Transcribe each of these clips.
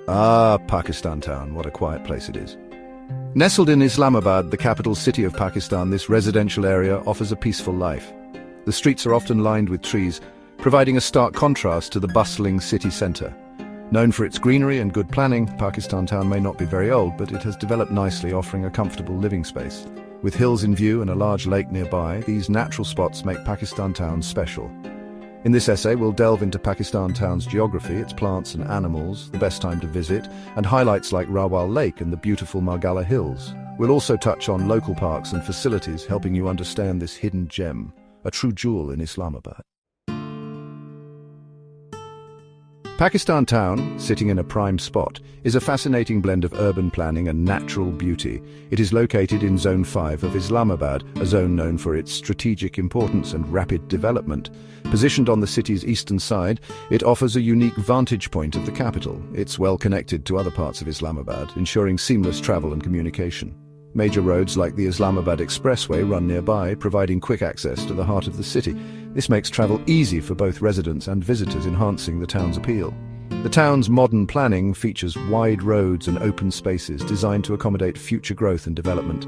Ah, Pakistan town, what a quiet place it is. Nestled in Islamabad, the capital city of Pakistan, this residential area offers a peaceful life. The streets are often lined with trees, providing a stark contrast to the bustling city centre. Known for its greenery and good planning, Pakistan town may not be very old, but it has developed nicely, offering a comfortable living space. With hills in view and a large lake nearby, these natural spots make Pakistan town special. In this essay, we'll delve into Pakistan town's geography, its plants and animals, the best time to visit, and highlights like Rawal Lake and the beautiful Margala Hills. We'll also touch on local parks and facilities, helping you understand this hidden gem, a true jewel in Islamabad. Pakistan town, sitting in a prime spot, is a fascinating blend of urban planning and natural beauty. It is located in Zone 5 of Islamabad, a zone known for its strategic importance and rapid development. Positioned on the city's eastern side, it offers a unique vantage point of the capital. It's well connected to other parts of Islamabad, ensuring seamless travel and communication. Major roads like the Islamabad Expressway run nearby, providing quick access to the heart of the city. This makes travel easy for both residents and visitors, enhancing the town's appeal. The town's modern planning features wide roads and open spaces designed to accommodate future growth and development.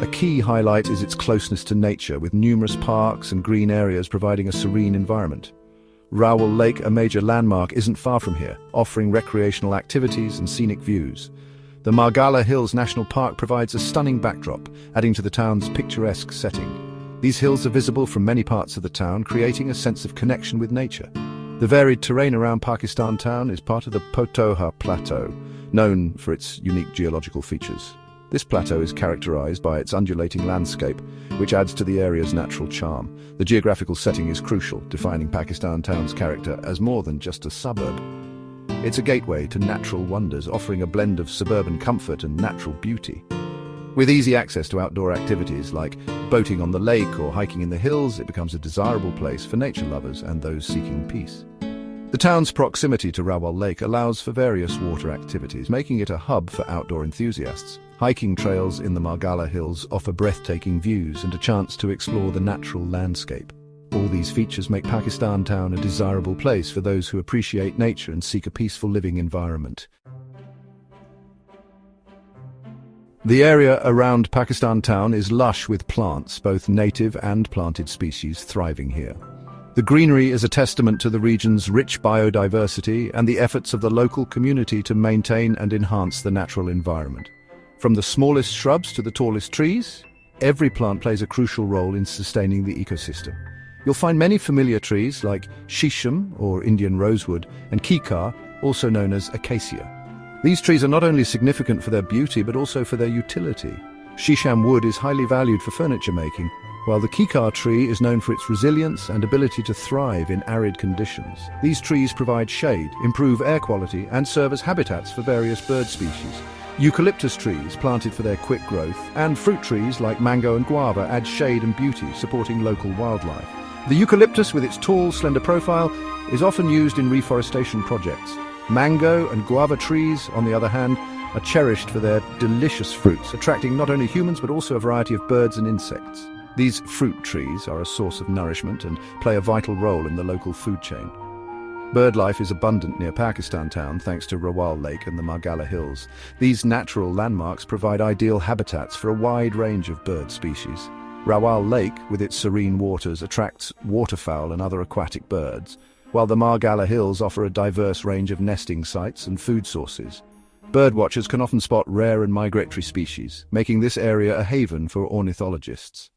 A key highlight is its closeness to nature, with numerous parks and green areas providing a serene environment. Rawal Lake, a major landmark, isn't far from here, offering recreational activities and scenic views. The Margala Hills National Park provides a stunning backdrop, adding to the town's picturesque setting. These hills are visible from many parts of the town, creating a sense of connection with nature. The varied terrain around Pakistan town is part of the Potoha Plateau, known for its unique geological features. This plateau is characterized by its undulating landscape, which adds to the area's natural charm. The geographical setting is crucial, defining Pakistan town's character as more than just a suburb. It's a gateway to natural wonders, offering a blend of suburban comfort and natural beauty. With easy access to outdoor activities like boating on the lake or hiking in the hills, it becomes a desirable place for nature lovers and those seeking peace. The town's proximity to Rawal Lake allows for various water activities, making it a hub for outdoor enthusiasts. Hiking trails in the Margala Hills offer breathtaking views and a chance to explore the natural landscape. All these features make Pakistan town a desirable place for those who appreciate nature and seek a peaceful living environment. The area around Pakistan town is lush with plants, both native and planted species thriving here. The greenery is a testament to the region's rich biodiversity and the efforts of the local community to maintain and enhance the natural environment. From the smallest shrubs to the tallest trees, every plant plays a crucial role in sustaining the ecosystem. You'll find many familiar trees like shisham, or Indian rosewood, and kikar, also known as acacia. These trees are not only significant for their beauty but also for their utility. Shisham wood is highly valued for furniture making, while the kikar tree is known for its resilience and ability to thrive in arid conditions. These trees provide shade, improve air quality, and serve as habitats for various bird species. Eucalyptus trees, planted for their quick growth, and fruit trees like mango and guava add shade and beauty, supporting local wildlife. The eucalyptus, with its tall, slender profile, is often used in reforestation projects. Mango and guava trees, on the other hand, are cherished for their delicious fruits, attracting not only humans but also a variety of birds and insects. These fruit trees are a source of nourishment and play a vital role in the local food chain. Bird life is abundant near Pakistan town thanks to Rawal Lake and the Margala Hills. These natural landmarks provide ideal habitats for a wide range of bird species. Rawal Lake, with its serene waters, attracts waterfowl and other aquatic birds, while the Margala Hills offer a diverse range of nesting sites and food sources. Birdwatchers can often spot rare and migratory species, making this area a haven for ornithologists.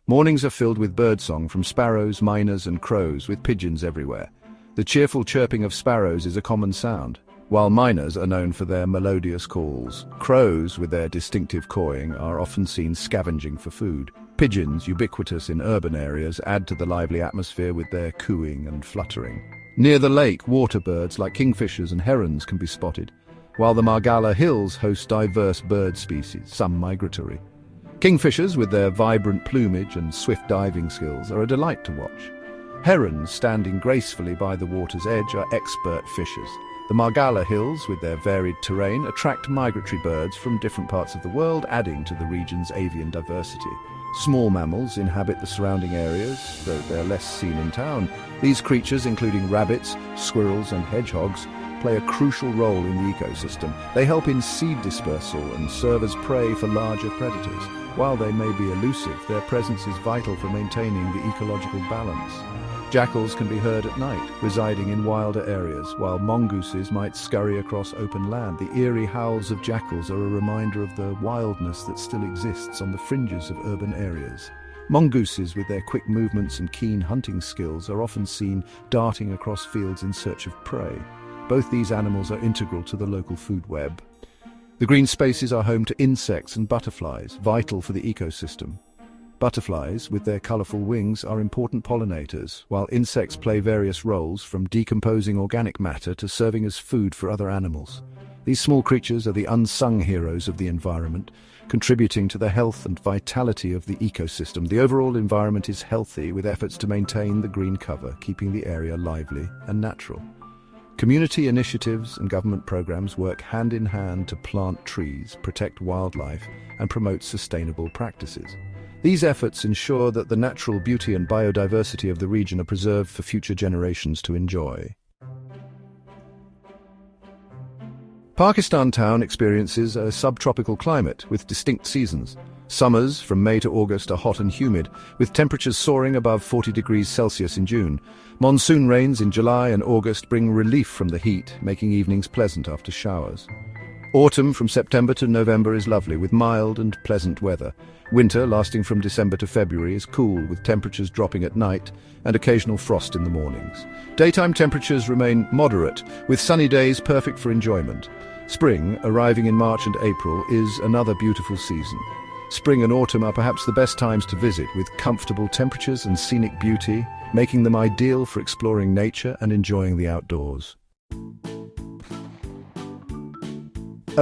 Mornings are filled with birdsong from sparrows, miners and crows, with pigeons everywhere. The cheerful chirping of sparrows is a common sound, while miners are known for their melodious calls. Crows, with their distinctive cawing, are often seen scavenging for food. Pigeons, ubiquitous in urban areas, add to the lively atmosphere with their cooing and fluttering. Near the lake, water birds like kingfishers and herons can be spotted, while the Margala Hills host diverse bird species, some migratory. Kingfishers, with their vibrant plumage and swift diving skills, are a delight to watch. Herons, standing gracefully by the water's edge, are expert fishers, The Margalla Hills, with their varied terrain, attract migratory birds from different parts of the world, adding to the region's avian diversity. Small mammals inhabit the surrounding areas, though they're less seen in town. These creatures, including rabbits, squirrels and hedgehogs, play a crucial role in the ecosystem. They help in seed dispersal and serve as prey for larger predators. While they may be elusive, their presence is vital for maintaining the ecological balance. Jackals can be heard at night, residing in wilder areas, while mongooses might scurry across open land. The eerie howls of jackals are a reminder of the wildness that still exists on the fringes of urban areas. Mongooses, with their quick movements and keen hunting skills, are often seen darting across fields in search of prey. Both these animals are integral to the local food web. The green spaces are home to insects and butterflies, vital for the ecosystem. Butterflies, with their colourful wings, are important pollinators, while insects play various roles, from decomposing organic matter to serving as food for other animals. These small creatures are the unsung heroes of the environment, contributing to the health and vitality of the ecosystem. The overall environment is healthy, with efforts to maintain the green cover, keeping the area lively and natural. Community initiatives and government programs work hand in hand to plant trees, protect wildlife, and promote sustainable practices. These efforts ensure that the natural beauty and biodiversity of the region are preserved for future generations to enjoy. Pakistan Town experiences a subtropical climate with distinct seasons. Summers from May to August are hot and humid, with temperatures soaring above 40 degrees Celsius in June. Monsoon rains in July and August bring relief from the heat, making evenings pleasant after showers. Autumn from September to November is lovely, with mild and pleasant weather. Winter, lasting from December to February, is cool, with temperatures dropping at night and occasional frost in the mornings. Daytime temperatures remain moderate, with sunny days perfect for enjoyment. Spring, arriving in March and April, is another beautiful season. Spring and autumn are perhaps the best times to visit, with comfortable temperatures and scenic beauty, making them ideal for exploring nature and enjoying the outdoors.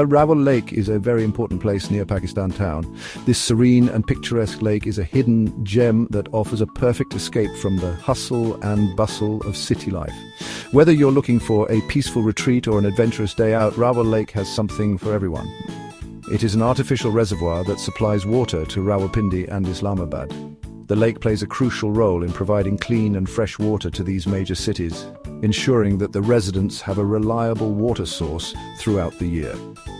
Rawal Lake is a very important place near Pakistan Town. This serene and picturesque lake is a hidden gem that offers a perfect escape from the hustle and bustle of city life. Whether you're looking for a peaceful retreat or an adventurous day out, Rawal Lake has something for everyone. It is an artificial reservoir that supplies water to Rawalpindi and Islamabad. The lake plays a crucial role in providing clean and fresh water to these major cities, ensuring that the residents have a reliable water source throughout the year.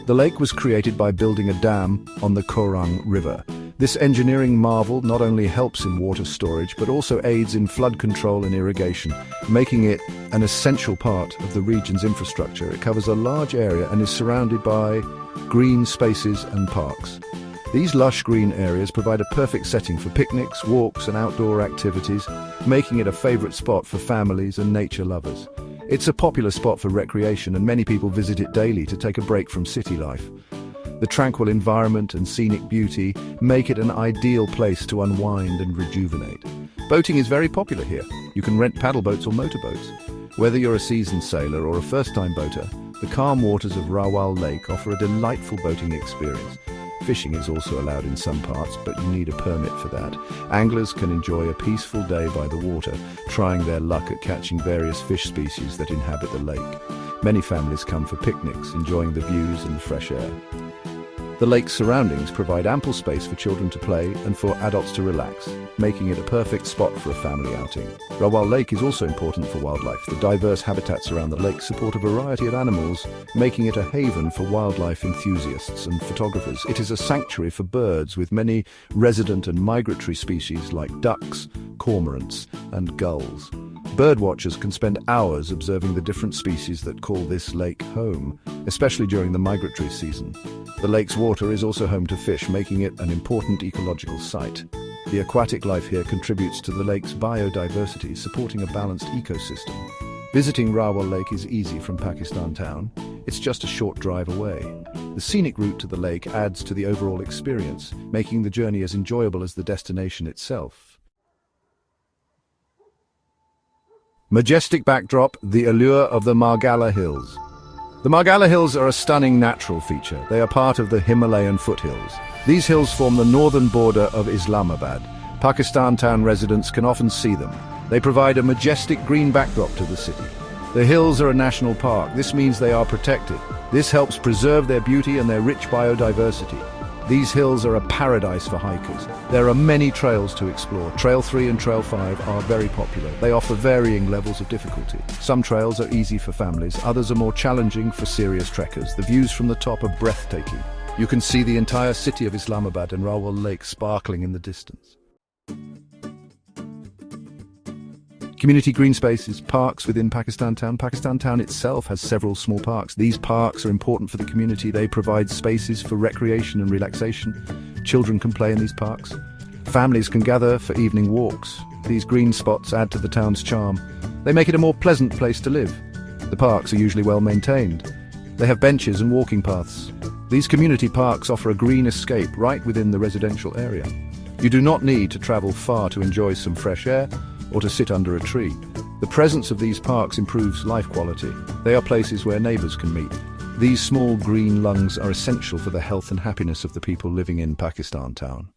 The lake was created by building a dam on the Korang River. This engineering marvel not only helps in water storage, but also aids in flood control and irrigation, making it an essential part of the region's infrastructure. It covers a large area and is surrounded by green spaces and parks. These lush green areas provide a perfect setting for picnics, walks and outdoor activities, making it a favorite spot for families and nature lovers. It's a popular spot for recreation, and many people visit it daily to take a break from city life. The tranquil environment and scenic beauty make it an ideal place to unwind and rejuvenate. Boating is very popular here. You can rent paddle boats or motorboats. Whether you're a seasoned sailor or a first-time boater, the calm waters of Rawal Lake offer a delightful boating experience. Fishing is also allowed in some parts, but you need a permit for that. Anglers can enjoy a peaceful day by the water, trying their luck at catching various fish species that inhabit the lake. Many families come for picnics, enjoying the views and the fresh air. The lake's surroundings provide ample space for children to play and for adults to relax, making it a perfect spot for a family outing. Rawal Lake is also important for wildlife. The diverse habitats around the lake support a variety of animals, making it a haven for wildlife enthusiasts and photographers. It is a sanctuary for birds, with many resident and migratory species like ducks, cormorants, and gulls. Birdwatchers can spend hours observing the different species that call this lake home, especially during the migratory season. The lake's water is also home to fish, making it an important ecological site. The aquatic life here contributes to the lake's biodiversity, supporting a balanced ecosystem. Visiting Rawal Lake is easy from Pakistan Town. It's just a short drive away. The scenic route to the lake adds to the overall experience, making the journey as enjoyable as the destination itself. Majestic backdrop, the allure of the Margalla Hills. The Margalla Hills are a stunning natural feature. They are part of the Himalayan foothills. These hills form the northern border of Islamabad. Pakistan Town residents can often see them. They provide a majestic green backdrop to the city. The hills are a national park. This means they are protected. This helps preserve their beauty and their rich biodiversity. These hills are a paradise for hikers. There are many trails to explore. Trail 3 and Trail 5 are very popular. They offer varying levels of difficulty. Some trails are easy for families, others are more challenging for serious trekkers. The views from the top are breathtaking. You can see the entire city of Islamabad and Rawal Lake sparkling in the distance. Community green spaces, parks within Pakistan Town. Pakistan Town itself has several small parks. These parks are important for the community. They provide spaces for recreation and relaxation. Children can play in these parks. Families can gather for evening walks. These green spots add to the town's charm. They make it a more pleasant place to live. The parks are usually well maintained. They have benches and walking paths. These community parks offer a green escape right within the residential area. You do not need to travel far to enjoy some fresh air or to sit under a tree. The presence of these parks improves life quality. They are places where neighbours can meet. These small green lungs are essential for the health and happiness of the people living in Pakistan Town.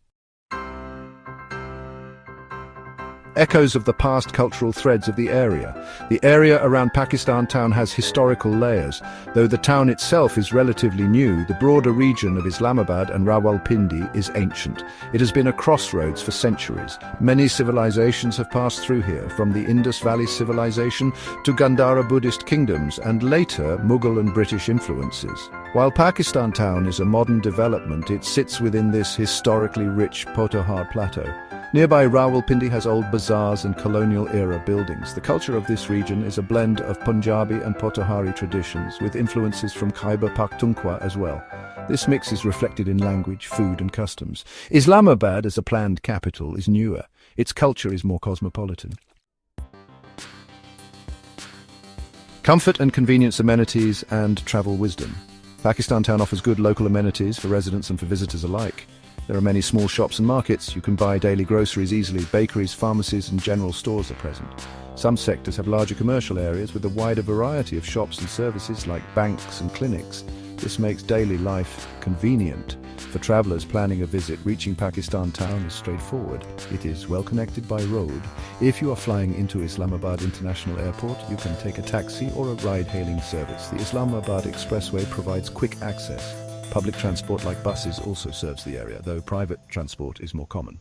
Echoes of the past cultural threads of the area. The area around Pakistan Town has historical layers. Though the town itself is relatively new, the broader region of Islamabad and Rawalpindi is ancient. It has been a crossroads for centuries. Many civilizations have passed through here, from the Indus Valley civilization to Gandhara Buddhist kingdoms and later Mughal and British influences. While Pakistan Town is a modern development, it sits within this historically rich Pothohar plateau. Nearby Rawalpindi has old bazaars and colonial-era buildings. The culture of this region is a blend of Punjabi and Pothohari traditions, with influences from Khyber Pakhtunkhwa as well. This mix is reflected in language, food and customs. Islamabad, as a planned capital, is newer. Its culture is more cosmopolitan. Comfort and convenience amenities and travel wisdom. Pakistan Town offers good local amenities for residents and for visitors alike. There are many small shops and markets. You can buy daily groceries easily. Bakeries, pharmacies and general stores are present. Some sectors have larger commercial areas with a wider variety of shops and services like banks and clinics. This makes daily life convenient. For travellers planning a visit, reaching Pakistan Town is straightforward. It is well connected by road. If you are flying into Islamabad International Airport, you can take a taxi or a ride-hailing service. The Islamabad Expressway provides quick access. Public transport like buses also serves the area, though private transport is more common.